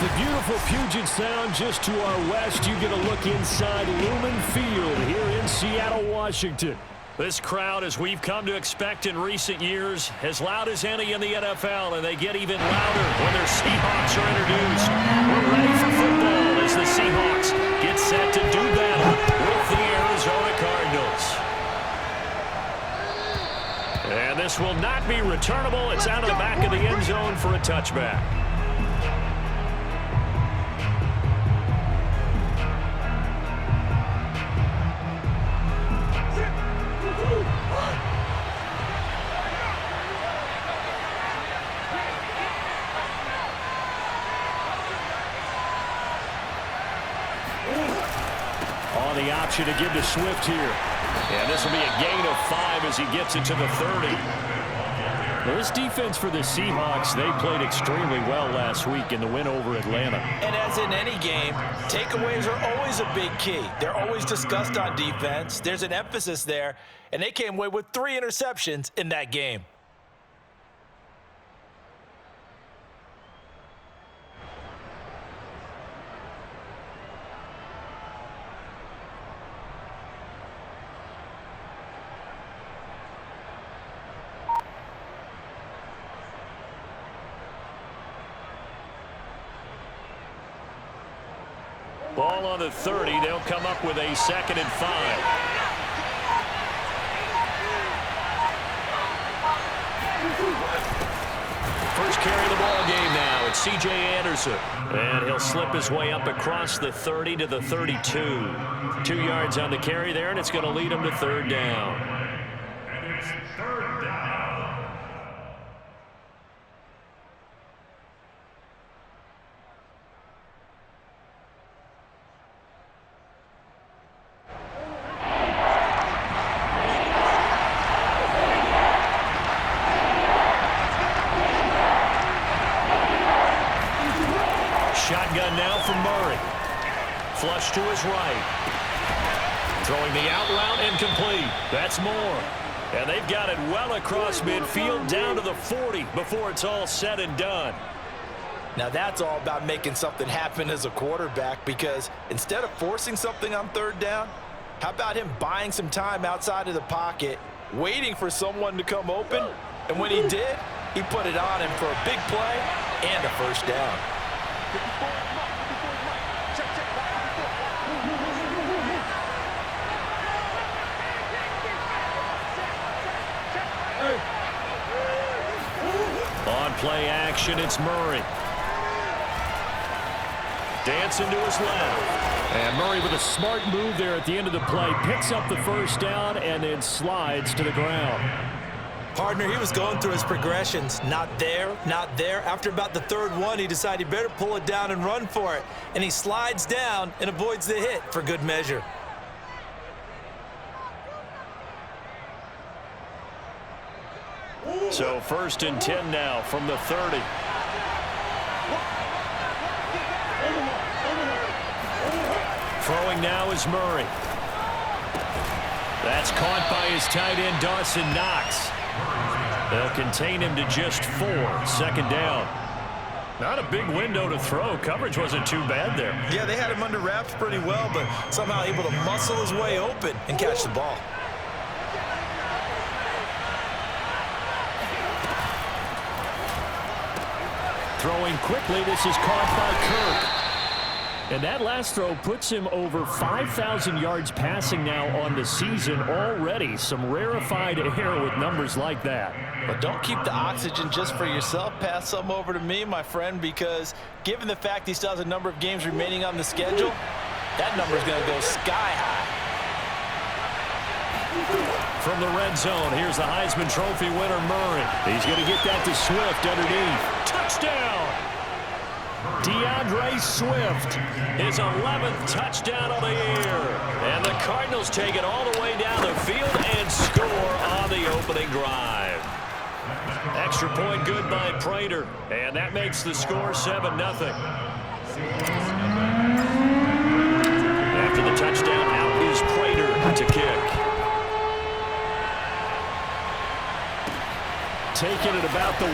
the beautiful Puget Sound just to our west, you get a look inside Lumen Field here in Seattle, Washington. This crowd, as we've come to expect in recent years, as loud as any in the NFL, and they get even louder when their Seahawks are introduced. We're ready for football as the Seahawks get set to do battle with the Arizona Cardinals. And this will not be returnable. It's out of the back of the end zone for a touchback. On the option to give to Swift here. And this will be a gain of 5 as he gets it to the 30. Well, this defense for the Seahawks, they played extremely well last week in the win over Atlanta. And as in any game, takeaways are always a big key. They're always discussed on defense. There's an emphasis there, and they came away with 3 interceptions in that game. Ball on the 30. They'll come up with a 2nd and 5. First carry of the ball game now. It's C.J. Anderson. And he'll slip his way up across the 30 to the 32. 2 yards on the carry there, and it's going to lead him to 3rd down. And it's 3rd down. Shotgun now from Murray. Flush to his right. Throwing the out route incomplete. That's Moore. And they've got it well across midfield down to the 40 before it's all said and done. Now that's all about making something happen as a quarterback, because instead of forcing something on 3rd down, how about him buying some time outside of the pocket, waiting for someone to come open, and when he did, he put it on him for a big play and a 1st down. On play action, it's Murray. Dancing to his left. And Murray with a smart move there at the end of the play. Picks up the 1st down and then slides to the ground. Partner, he was going through his progressions. Not there, not there. After about the 3rd one, he decided he better pull it down and run for it. And he slides down and avoids the hit for good measure. So 1st and 10 now from the 30. Throwing now is Murray. That's caught by his tight end, Dawson Knox. They'll contain him to just 4. 2nd down. Not a big window to throw. Coverage wasn't too bad there. Yeah, they had him under wraps pretty well, but somehow able to muscle his way open and catch the ball. Throwing quickly, this is caught by Kirk. And that last throw puts him over 5,000 yards passing now on the season already. Some rarefied air with numbers like that. But don't keep the oxygen just for yourself. Pass some over to me, my friend, because given the fact he still has a number of games remaining on the schedule, that number's going to go sky high. From the red zone, here's the Heisman Trophy winner, Murray. He's going to get that to Swift underneath. Touchdown! DeAndre Swift, his 11th touchdown of the year. And the Cardinals take it all the way down the field and score on the opening drive. Extra point good by Prater, and that makes the score 7-0. After the touchdown, out is Prater to kick. Taken at about the 1.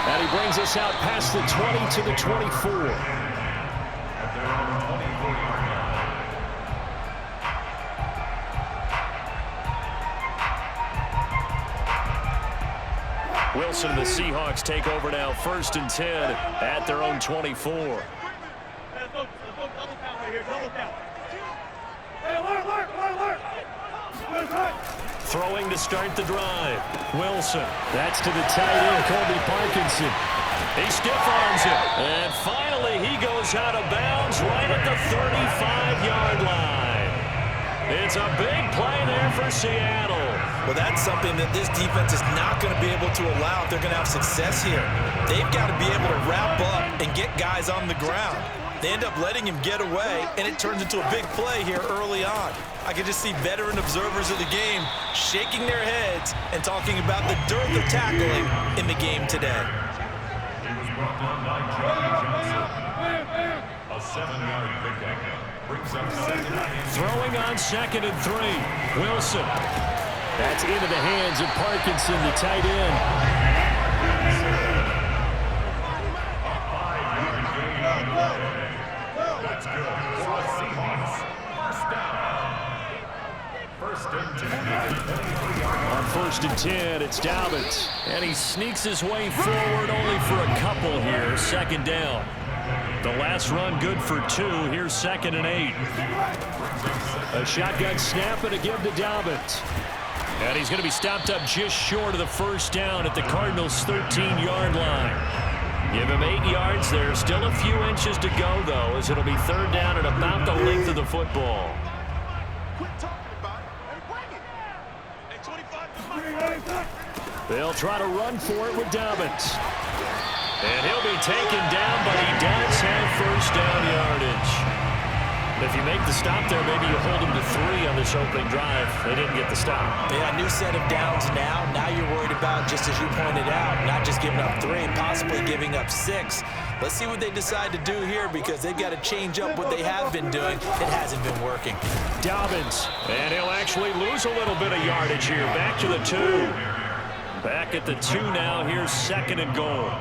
And he brings us out past the 20 to the 24. Wilson and the Seahawks take over now, 1st and 10 at their own 24. Throwing to start the drive. Wilson. That's to the tight end, Colby Parkinson. He stiff-arms it. And finally, he goes out of bounds right at the 35-yard line. It's a big play there for Seattle. Well, that's something that this defense is not going to be able to allow if they're going to have success here. They've got to be able to wrap up and get guys on the ground. They end up letting him get away, and it turns into a big play here early on. I can just see veteran observers of the game shaking their heads and talking about the dearth of tackling in the game today. He was brought down by Johnny Johnson. A 7-yard pickup. Brings up 2nd and 8. Throwing on 2nd and 3. Wilson. That's into the hands of Parkinson, the tight end. A 5-yard gain on the play. That's good for the Seahawks. First down. 1st and 10. On 1st and 10, it's Dobbins. And he sneaks his way forward only for a couple here. 2nd down. The last run good for 2. Here's 2nd and 8. A shotgun snap and a give to Dobbins. And he's going to be stopped up just short of the 1st down at the Cardinals' 13-yard line. Give him 8 yards. There's still a few inches to go, though, as it'll be 3rd down at about the length of the football. They'll try to run for it with Dobbins. And he'll be taken down, but he does have 1st down yardage. If you make the stop there, maybe you hold him to 3 on this opening drive. They didn't get the stop. Yeah, new set of downs now. Now you're worried about, just as you pointed out, not just giving up 3, possibly giving up 6. Let's see what they decide to do here, because they've got to change up what they have been doing. It hasn't been working. Dobbins. And he'll actually lose a little bit of yardage here. Back to the 2. Back at the 2 now. Here's 2nd and goal.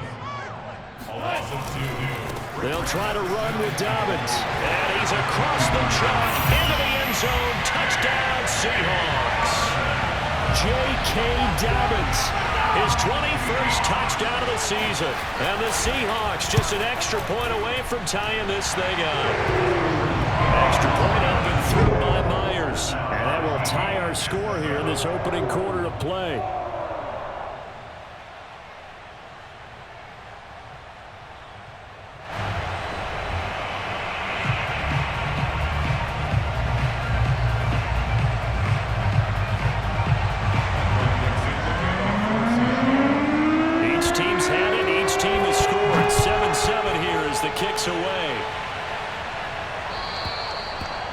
They'll try to run with Dobbins. And he's across the chalk into the end zone. Touchdown, Seahawks. J.K. Dobbins. His 21st touchdown of the season. And the Seahawks just an extra point away from tying this thing up. Extra point up and through by Myers. And that will tie our score here in this opening quarter of play.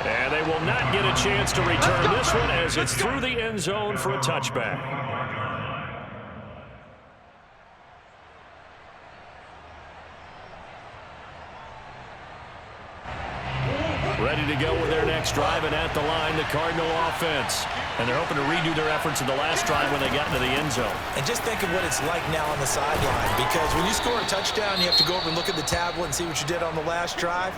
And they will not get a chance to return this one as it's through the end zone for a touchback. Ready to go with their next drive, and at the line, the Cardinal offense. And they're hoping to redo their efforts in the last drive when they got into the end zone. And just think of what it's like now on the sideline, because when you score a touchdown, you have to go over and look at the tablet and see what you did on the last drive.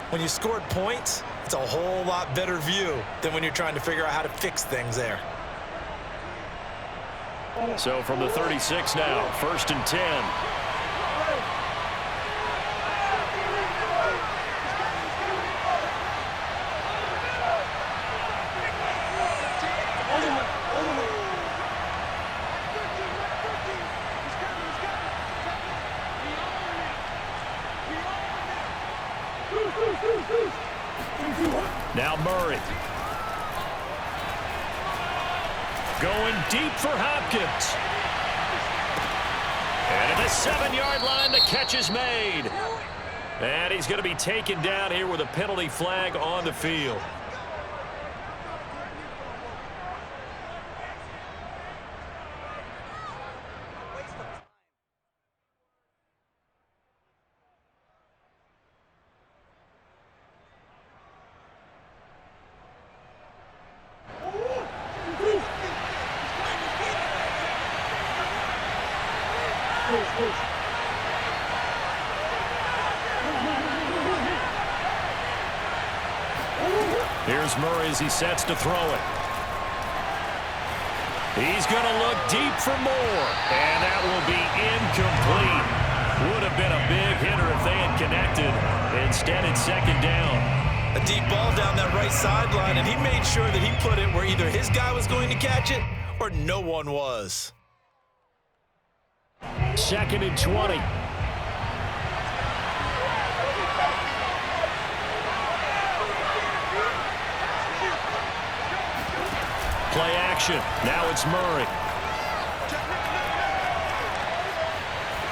When you scored points, it's a whole lot better view than when you're trying to figure out how to fix things there. So from the 36 now, 1st and 10. Now Murray. Going deep for Hopkins. And at the 7-yard line, the catch is made. And he's going to be taken down here with a penalty flag on the field. Here's Murray as he sets to throw it. He's going to look deep for more, and that will be incomplete. Would have been a big hitter if they had connected. Instead, it's second down. A deep ball down that right sideline, and he made sure that he put it where either his guy was going to catch it or no one was. 2nd and 20. Play action. Now it's Murray.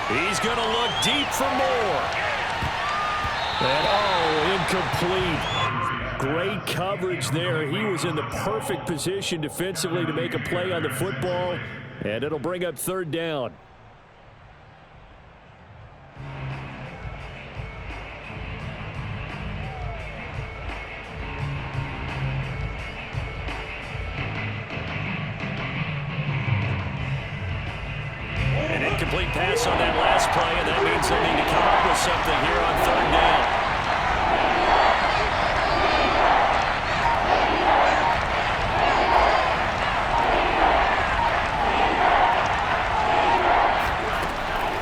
He's going to look deep for more. And, incomplete. Great coverage there. He was in the perfect position defensively to make a play on the football, and it'll bring up 3rd down. An incomplete pass on that last play, and that means they'll need to come up with something here on 3rd down.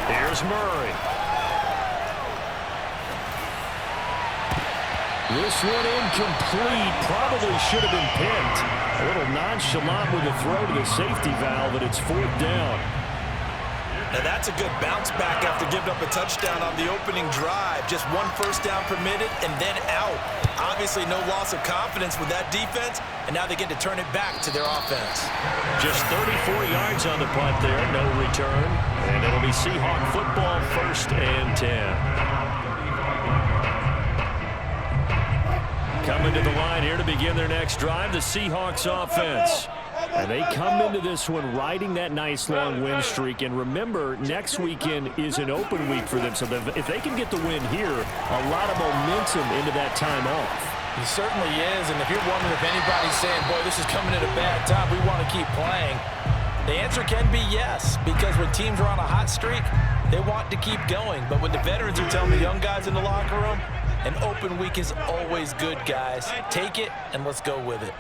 Here's Murray. This one incomplete. Probably should have been picked. A little nonchalant with the throw to the safety valve, but it's 4th down. Now that's a good bounce back after giving up a touchdown on the opening drive. Just 1 first down permitted and then out. Obviously no loss of confidence with that defense, and now they get to turn it back to their offense. Just 34 yards on the punt there, no return. And it'll be Seahawk football, 1st and 10. Coming to the line here to begin their next drive, the Seahawks offense. And they come into this one riding that nice long win streak. And remember, next weekend is an open week for them. So if they can get the win here, a lot of momentum into that time off. He certainly is. And if you're wondering if anybody's saying, boy, this is coming at a bad time, we want to keep playing, the answer can be yes. Because when teams are on a hot streak, they want to keep going. But when the veterans are telling the young guys in the locker room, an open week is always good, guys. Take it and let's go with it.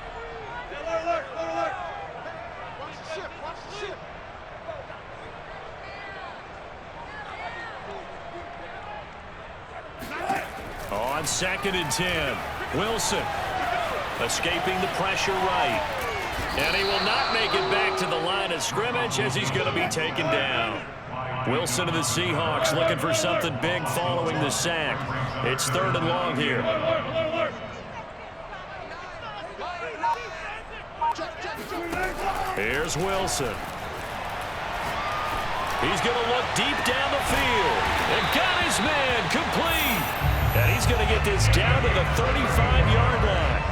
On 2nd and 10, Wilson escaping the pressure right. And he will not make it back to the line of scrimmage as he's going to be taken down. Wilson of the Seahawks looking for something big following the sack. It's 3rd and long here. Here's Wilson. He's going to look deep down the field. And got his man complete. And he's going to get this down to the 35-yard line.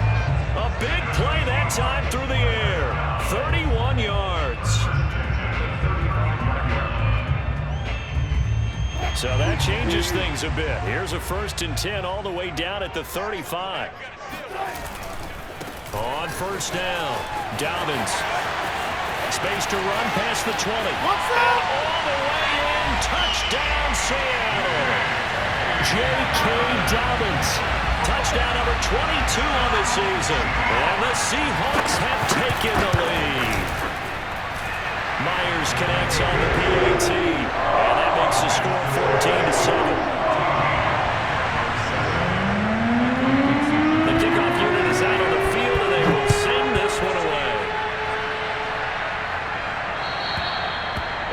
A big play that time through the air. 31 yards. So that changes things a bit. Here's a 1st and 10 all the way down at the 35. On 1st down, Dobbins. Space to run past the 20. And all the way in. Touchdown, Seattle. J.K. Dobbins. Touchdown number 22 on the season. And the Seahawks have taken the lead. Myers connects on the PAT. And that makes the score 14-7. The kickoff unit is out on the field, and they will send this one away.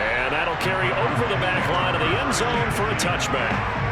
And that'll carry over the back line of the end zone for a touchback.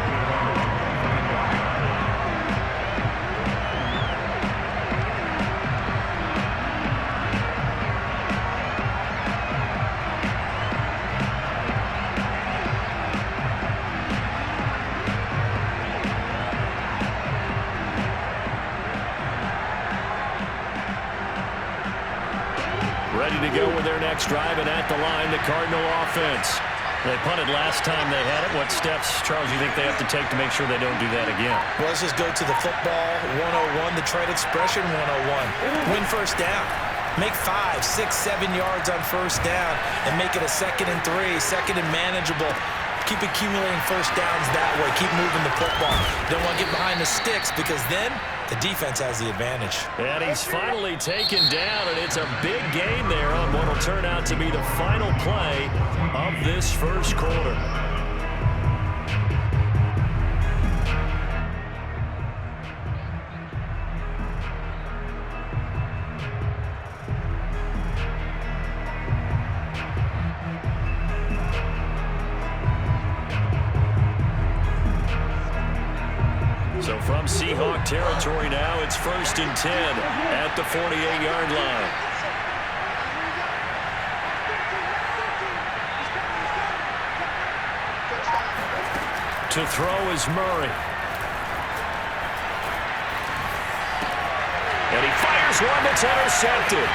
Ready to go with their next drive, and at the line, the Cardinal offense. They punted last time they had it. What steps, Charles, you think they have to take to make sure they don't do that again? Well, let's just go to the football 101, the trade expression 101. Win 1st down. Make 5, 6, 7 yards on 1st down and make it a 2nd and 3, 2nd and manageable. Keep accumulating 1st downs that way. Keep moving the football. Don't want to get behind the sticks because then the defense has the advantage. And he's finally taken down, and it's a big gain there on what will turn out to be the final play of this first quarter. So from Seahawk territory now, it's 1st and 10 at the 48-yard line. To throw is Murray. And he fires one that's intercepted.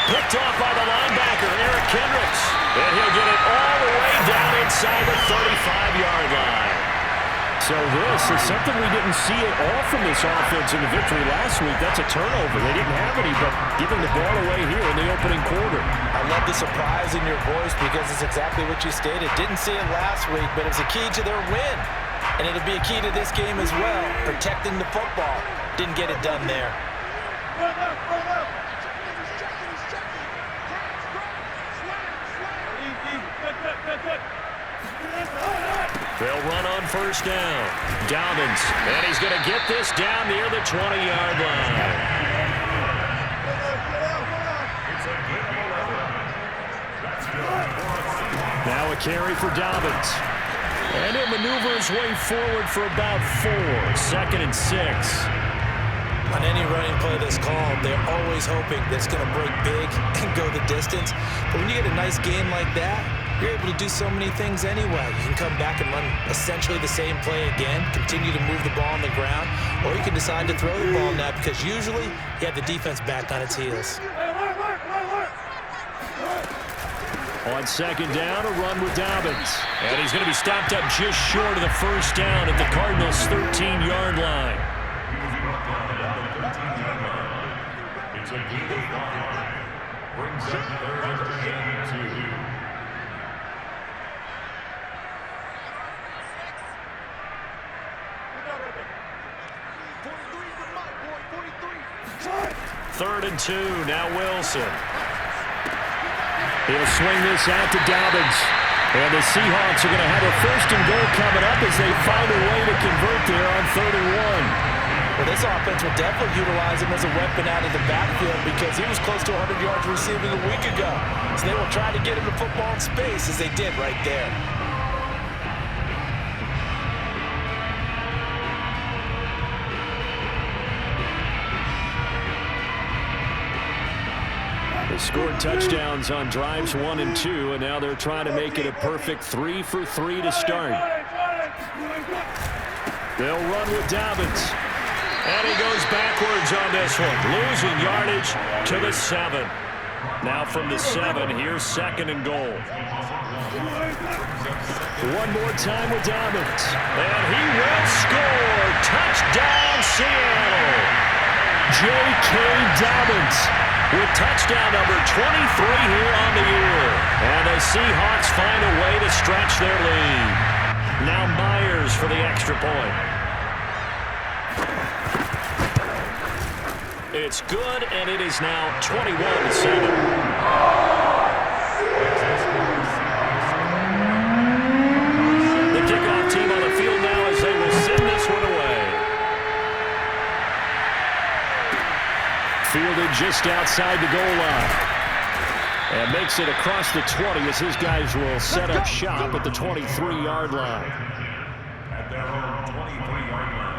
Picked off by the linebacker, Eric Kendricks. And he'll get it all the way down inside the 35-yard line. So this is something we didn't see at all from this offense in the victory last week. That's a turnover. They didn't have any, but giving the ball away here in the opening quarter. I love the surprise in your voice because it's exactly what you stated. Didn't see it last week, but it was a key to their win. And it'll be a key to this game as well, protecting the football. Didn't get it done there. They'll run on 1st down. Dobbins, and he's going to get this down near the 20-yard line. Now a carry for Dobbins. And he'll maneuver his way forward for about 4. 2nd and 6. On any running play that's called, they're always hoping that it's going to break big and go the distance. But when you get a nice game like that, you're able to do so many things anyway. You can come back and run essentially the same play again, continue to move the ball on the ground, or you can decide to throw the ball now because usually you have the defense back on its heels. On 2nd down, a run with Dobbins. And he's going to be stopped up just short of the 1st down at the Cardinals' 13-yard line. It's a gain of 5. Brings up 3rd and 2. Third and 2, now Wilson. He'll swing this out to Dobbins. And the Seahawks are going to have a 1st and goal coming up as they find a way to convert there on 3rd and 1. Well, this offense will definitely utilize him as a weapon out of the backfield because he was close to 100 yards receiving a week ago. So they will try to get him the football in space as they did right there. They scored touchdowns on drives 1 and 2, and now they're trying to make it a perfect 3 for 3 to start. They'll run with Dobbins. And he goes backwards on this one, losing yardage to the 7. Now from the 7, here's 2nd and goal. One more time with Dobbins. And he will score. Touchdown, Seattle. J.K. Dobbins with touchdown number 23 here on the year. And the Seahawks find a way to stretch their lead. Now Myers for the extra point. It's good, and it is now 21-7. The kickoff team on the field now as they will send this one away. Fielded just outside the goal line. And makes it across the 20 as his guys will set up shop at the 23-yard line. At their own 23-yard line.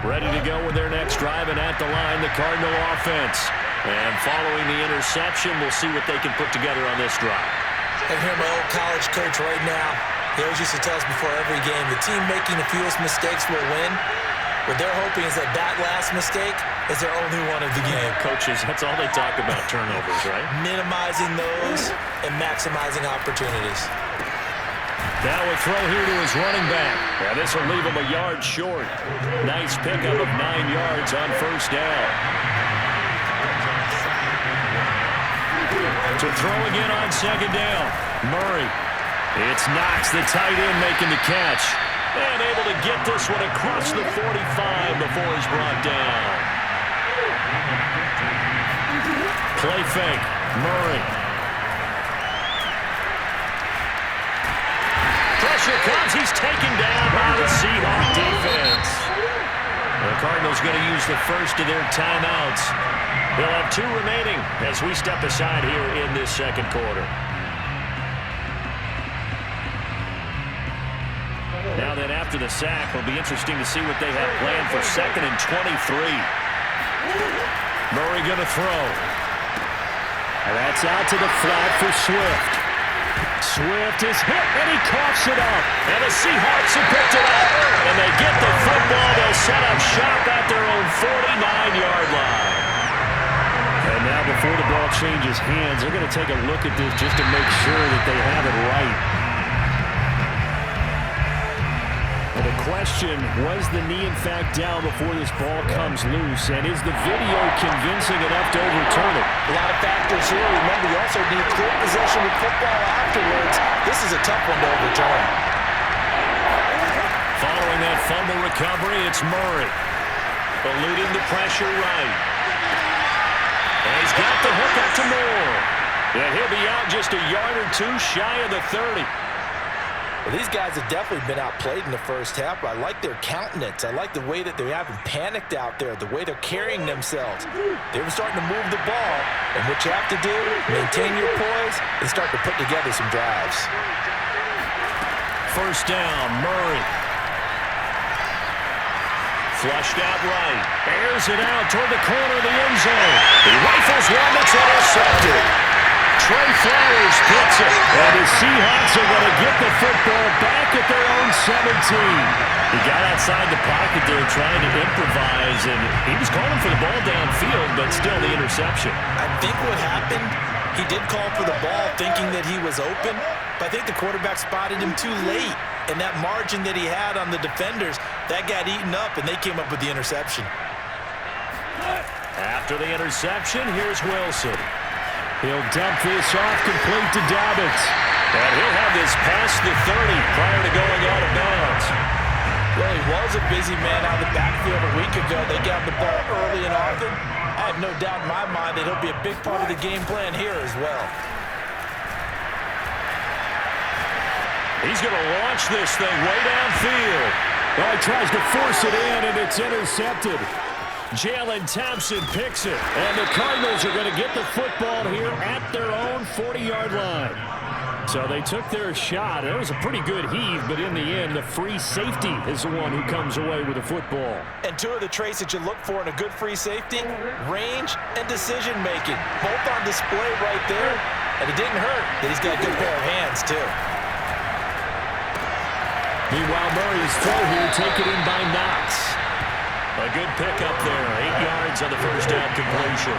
Ready to go with their next drive, and at the line, the Cardinal offense. And following the interception, we'll see what they can put together on this drive. I hear my old college coach right now. He always used to tell us before every game, the team making the fewest mistakes will win. What they're hoping is that that last mistake is their only one of the game. Coaches, that's all they talk about, turnovers, right? Minimizing those and maximizing opportunities. Now a throw here to his running back. Yeah, this will leave him a yard short. Nice pickup of 9 yards on first down. To throw again on second down. Murray. It's Knox, the tight end, making the catch. And able to get this one across the 45 before he's brought down. Play fake. Murray. Pressure comes. He's taken down by the Seahawk defense. The Cardinals going to use the first of their timeouts. They'll have 2 remaining as we step aside here in this second quarter. Now then, after the sack, it'll be interesting to see what they have planned for 2nd and 23. Murray going to throw. And that's out to the flat for Swift. Swift is hit, and he coughs it up. And the Seahawks have picked it up. And they get the football. They'll set up shop at their own 49-yard line. And now before the ball changes hands, they're going to take a look at this just to make sure that they have it right. And the question, was the knee in fact down before this ball comes loose? And is the video convincing enough to overturn it? A lot of factors here. Remember, you also need clear possession with football afterwards. This is a tough one to overturn. Following that fumble recovery, it's Murray. Eluding the pressure right. And he's got the hook up to Moore. Yeah, he'll be out just a yard or 2 shy of the 30. Well, these guys have definitely been outplayed in the first half, but I like their countenance. I like the way that they haven't panicked out there, the way they're carrying themselves. They're starting to move the ball, and what you have to do, maintain your poise and start to put together some drives. First down, Murray. Flushed out right. Airs it out toward the corner of the end zone. He rifles one that's intercepted. Trey Flowers gets it. And the Seahawks are going to get the football back at their own 17. He got outside the pocket there trying to improvise, and he was calling for the ball downfield, but still the interception. I think what happened, he did call for the ball thinking that he was open, but I think the quarterback spotted him too late. And that margin that he had on the defenders, that got eaten up, and they came up with the interception. After the interception, here's Wilson. He'll dump this off complete to Dobbins. And he'll have this past the 30 prior to going out of bounds. Well, he was a busy man out of the backfield a week ago. They got the ball early and often. I have no doubt in my mind that he'll be a big part of the game plan here as well. He's going to launch this thing way downfield. Well, he tries to force it in, and it's intercepted. Jalen Thompson picks it. And the Cardinals are going to get the football here at their own 40-yard line. So they took their shot. It was a pretty good heave, but in the end, the free safety is the one who comes away with the football. And 2 of the traits that you look for in a good free safety, range and decision-making. Both on display right there. And it didn't hurt that he's got a good pair of hands, too. Meanwhile, Murray's throw here taken in by Knox. A good pickup there. 8 yards on the first down completion.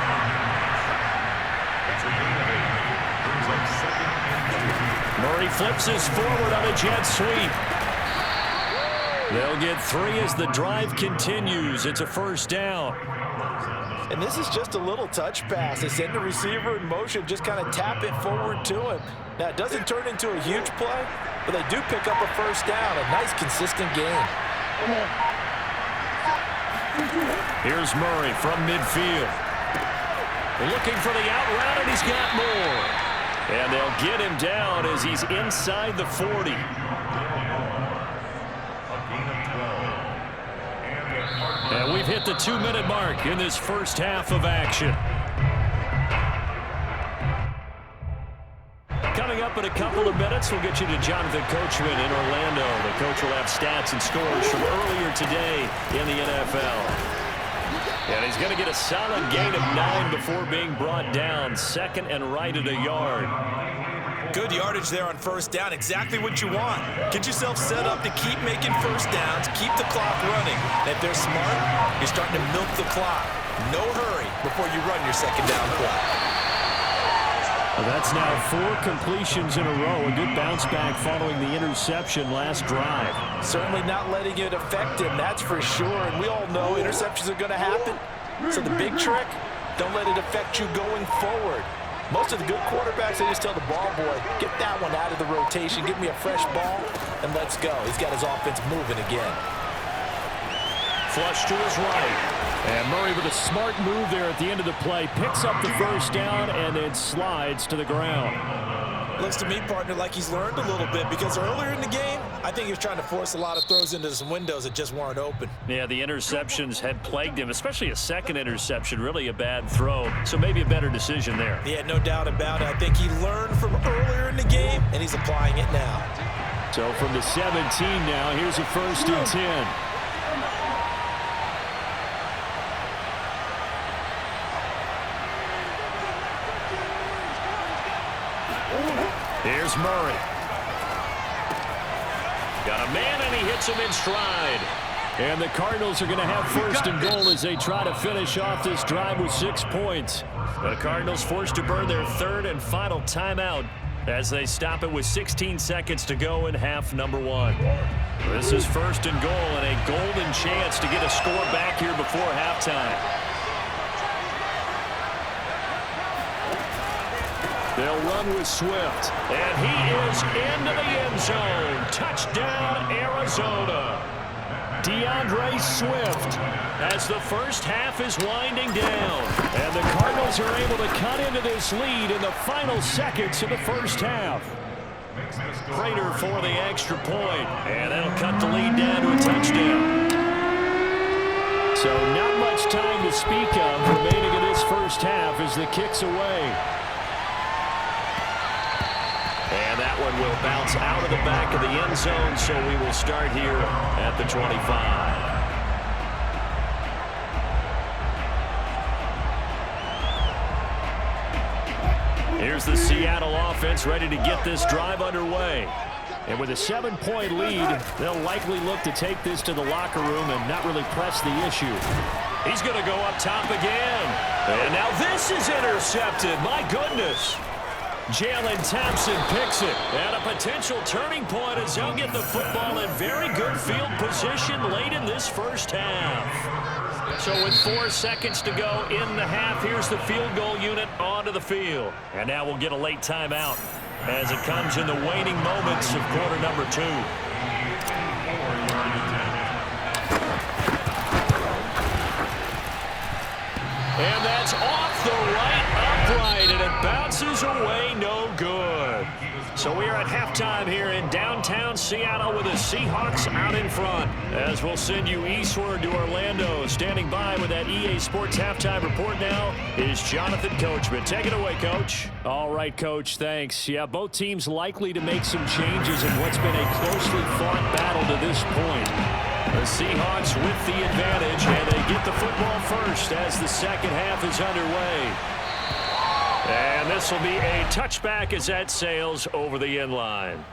Murray flips this forward on a jet sweep. They'll get 3 as the drive continues. It's a first down. And this is just a little touch pass. They send the receiver in motion, just kind of tap it forward to him. Now, it doesn't turn into a huge play, but they do pick up a first down. A nice, consistent game. Here's Murray from midfield. Looking for the out route, and he's got more. And they'll get him down as he's inside the 40. And we've hit the 2-minute mark in this first half of action. Coming up in a couple of minutes, we'll get you to Jonathan Coachman in Orlando. The coach will have stats and scores from earlier today in the NFL. And he's going to get a solid gain of 9 before being brought down. 2nd and right at a yard. Good yardage there on first down. Exactly what you want. Get yourself set up to keep making first downs, keep the clock running. And if they're smart, you're starting to milk the clock. No hurry before you run your second down play. Well, that's now 4 completions in a row. A good bounce back following the interception last drive. Certainly not letting it affect him, that's for sure. And we all know interceptions are going to happen. So the big trick, don't let it affect you going forward. Most of the good quarterbacks, they just tell the ball boy, get that one out of the rotation, give me a fresh ball, and let's go. He's got his offense moving again. Flush to his right. And Murray with a smart move there at the end of the play. Picks up the first down and then slides to the ground. Looks to me, partner, like he's learned a little bit because earlier in the game, I think he was trying to force a lot of throws into some windows that just weren't open. Yeah, the interceptions had plagued him, especially a second interception, really a bad throw. So maybe a better decision there. Yeah, no doubt about it. I think he learned from earlier in the game, and he's applying it now. So from the 17 now, here's a 1st and 10. Here's Murray. Got a man, and he hits him in stride. And the Cardinals are going to have 1st and goal as they try to finish off this drive with 6 points. The Cardinals forced to burn their 3rd and final timeout as they stop it with 16 seconds to go in half number 1. This is 1st and goal and a golden chance to get a score back here before halftime. They'll run with Swift. And he is into the end zone. Touchdown, Arizona. DeAndre Swift. As the first half is winding down. And the Cardinals are able to cut into this lead in the final seconds of the first half. Prater for the extra point. And that'll cut the lead down to a touchdown. So not much time to speak of remaining in this first half as the kick's away. And that one will bounce out of the back of the end zone, so we will start here at the 25. Here's the Seattle offense ready to get this drive underway. And with a 7-point lead, they'll likely look to take this to the locker room and not really press the issue. He's going to go up top again. And now this is intercepted. My goodness. Jalen Thompson picks it. And a potential turning point as he'll get the football in very good field position late in this first half. So with 4 seconds to go in the half, here's the field goal unit onto the field. And now we'll get a late timeout as it comes in the waning moments of quarter number 2. And that's off the right upright, and it bounces away no good. So we are at halftime here in downtown Seattle with the Seahawks out in front. As we'll send you eastward to Orlando. Standing by with that EA Sports halftime report now is Jonathan Coachman. Take it away, Coach. All right, Coach, thanks. Yeah, both teams likely to make some changes in what's been a closely fought battle to this point. The Seahawks with the advantage, and they get the football first as the second half is underway. And this will be a touchback as that sails over the end line.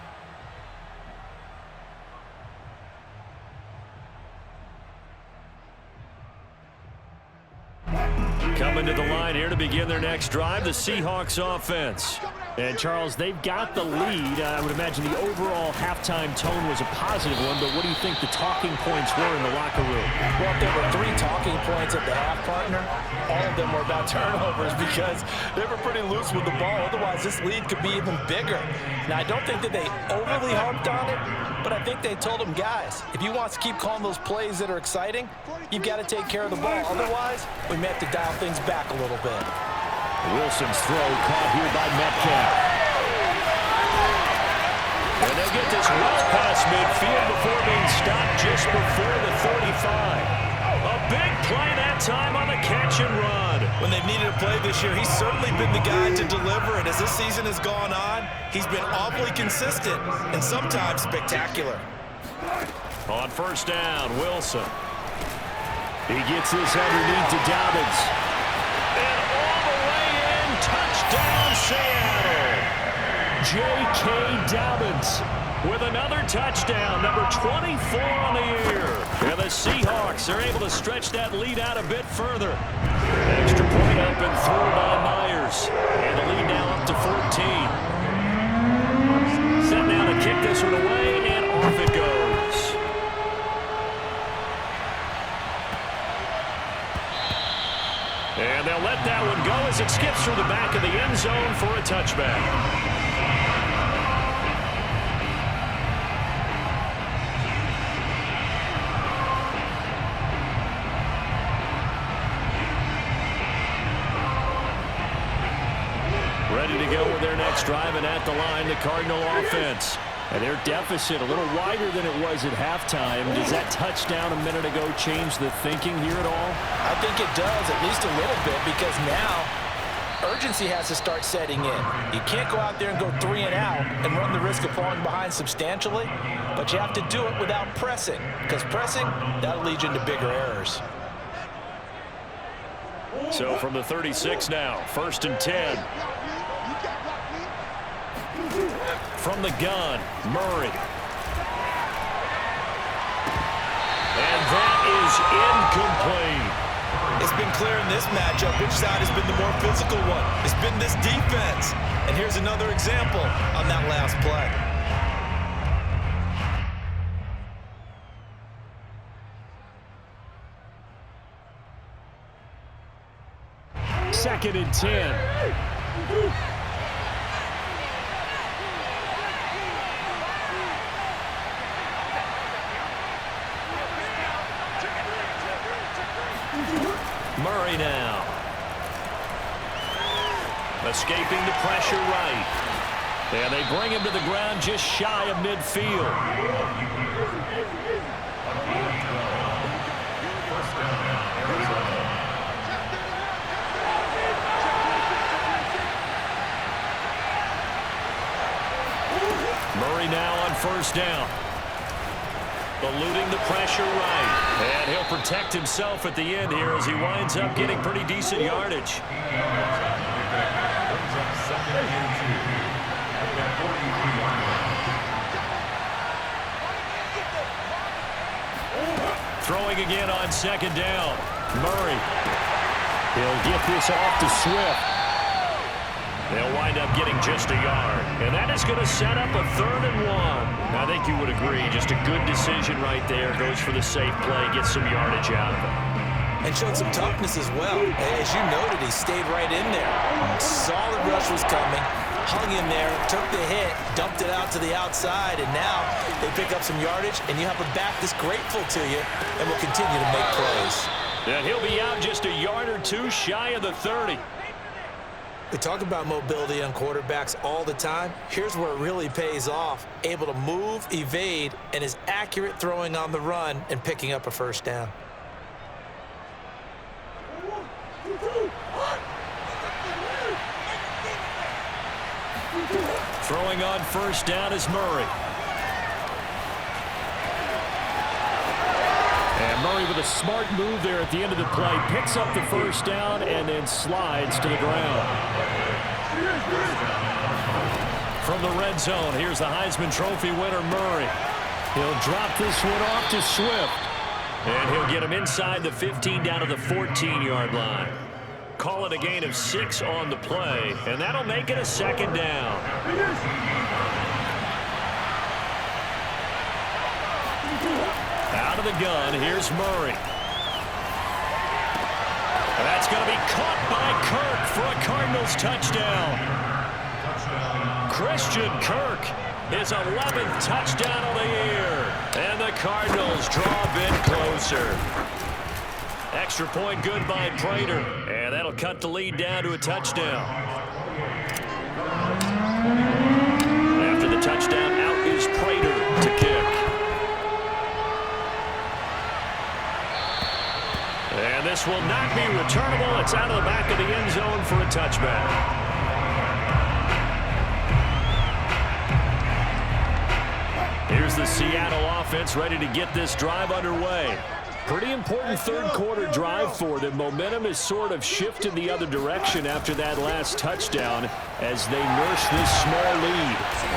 Coming to the line here to begin their next drive, the Seahawks offense. And, Charles, they've got the lead. I would imagine the overall halftime tone was a positive one, but what do you think the talking points were in the locker room? Well, if there were 3 talking points at the half, partner, all of them were about turnovers because they were pretty loose with the ball. Otherwise, this lead could be even bigger. Now, I don't think that they overly harped on it, but I think they told them, guys, if you want to keep calling those plays that are exciting, you've got to take care of the ball. Otherwise, we may have to dial things back a little bit. Wilson's throw caught here by Metcalf. And they'll get this well past midfield before being stopped just before the 35. A big play that time on the catch and run. When they've needed a play this year, he's certainly been the guy to deliver it. As this season has gone on, he's been awfully consistent and sometimes spectacular. On first down, Wilson. He gets this underneath to Dobbins. And all the way in, touchdown Seattle. J.K. Dobbins with another touchdown, number 24 on the year. And the Seahawks are able to stretch that lead out a bit further. Extra point up and through by Myers. And the lead now up to 14. Set now to kick this one away, and off it goes. And they'll let that one go as it skips through the back of the end zone for a touchback. Ready to go with their next drive, and at the line, the Cardinal offense. And their deficit a little wider than it was at halftime. Does that touchdown a minute ago change the thinking here at all? I think it does, at least a little bit, because now urgency has to start setting in. You can't go out there and go 3 and out and run the risk of falling behind substantially, but you have to do it without pressing, because pressing, that'll lead you into bigger errors. So from the 36 now, 1st and 10. From the gun, Murray. And that is incomplete. It's been clear in this matchup which side has been the more physical one. It's been this defense. And here's another example on that last play. 2nd and 10. Murray now. Escaping the pressure right. And they bring him to the ground just shy of midfield. Murray now on 1st down. Eluding the pressure right. And he'll protect himself at the end here as he winds up getting pretty decent yardage. Throwing again on 2nd down. Murray. He'll get this off to Swift. They'll wind up getting just a yard. And that is going to set up a 3rd and 1. I think you would agree. Just a good decision right there. Goes for the safe play. Gets some yardage out of it. And showed some toughness as well. As you noted, he stayed right in there. Solid rush was coming. Hung in there. Took the hit. Dumped it out to the outside. And now they pick up some yardage. And you have a back that's grateful to you and will continue to make plays. And he'll be out just a yard or two shy of the 30. We talk about mobility on quarterbacks all the time. Here's where it really pays off. Able to move, evade, and is accurate throwing on the run and picking up a 1st down. Throwing on 1st down is Murray. And Murray with a smart move there at the end of the play. Picks up the 1st down and then slides to the ground. From the red zone, here's the Heisman Trophy winner, Murray. He'll drop this one off to Swift. And he'll get him inside the 15 down to the 14-yard line. Call it a gain of 6 on the play, and that'll make it a 2nd down. Out of the gun, here's Murray. And that's going to be caught by Kirk for a Cardinals touchdown. Christian Kirk, his 11th touchdown of the year. And the Cardinals draw a bit closer. Extra point good by Prater. And that'll cut the lead down to a touchdown. After the touchdown, out is Prater to kick. And this will not be returnable. It's out of the back of the end zone for a touchback. Here's the Seattle offense ready to get this drive underway. Pretty important 3rd quarter drive for them. Momentum has sort of shifted the other direction after that last touchdown as they nurse this small lead.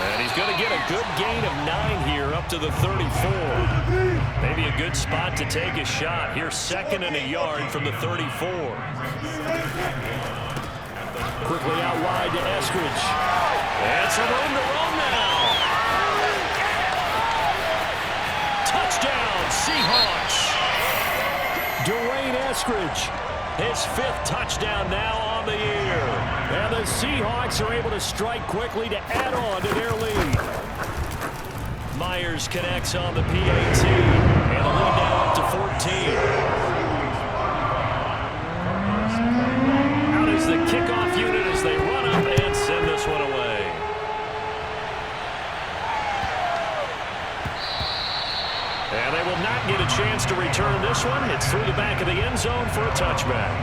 And he's going to get a good gain of 9 here up to the 34. Maybe a good spot to take a shot. Here's 2nd and a yard from the 34. Quickly out wide to Eskridge. And some room to run now. Touchdown, Seahawks. Dwayne Eskridge. His 5th touchdown now on the year. And the Seahawks are able to strike quickly to add on to their lead. Myers connects on the PAT. And the lead now up to 14. Out is the kickoff unit as they run up and send this one away. And they will not get a chance to return this one. It's through the back of the end zone for a touchback.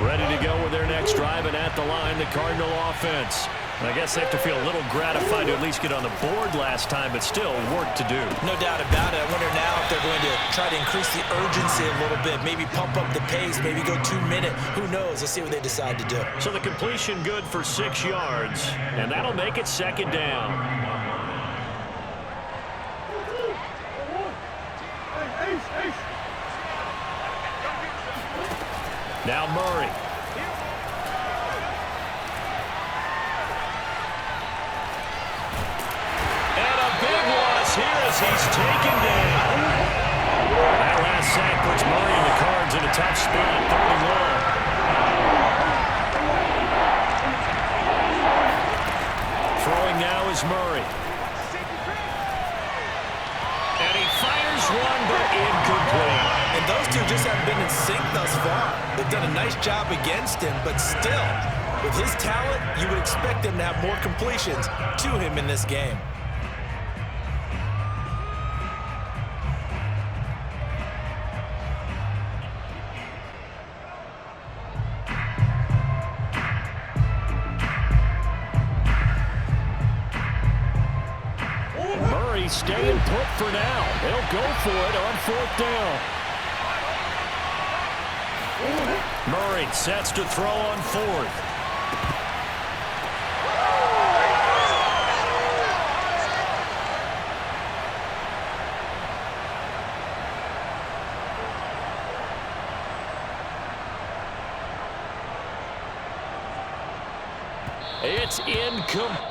Ready to go with their next drive, and at the line, the Cardinal offense. And I guess they have to feel a little gratified to at least get on the board last time, but still work to do. No doubt about it. I wonder now if they're going to try to increase the urgency a little bit, maybe pump up the pace, maybe go 2-minute. Who knows? Let's see what they decide to do. So the completion good for 6 yards, and that'll make it 2nd down. Now Murray. Here as he's taken down. That last sack puts Murray and the Cards in a tough spot. 3rd and long. Throwing now is Murray. And he fires one, but incomplete. And those two just haven't been in sync thus far. They've done a nice job against him, but still, with his talent, you would expect him to have more completions to him in this game. Staying put for now. They'll go for it on 4th down. Murray sets to throw on 4th. It's incomplete.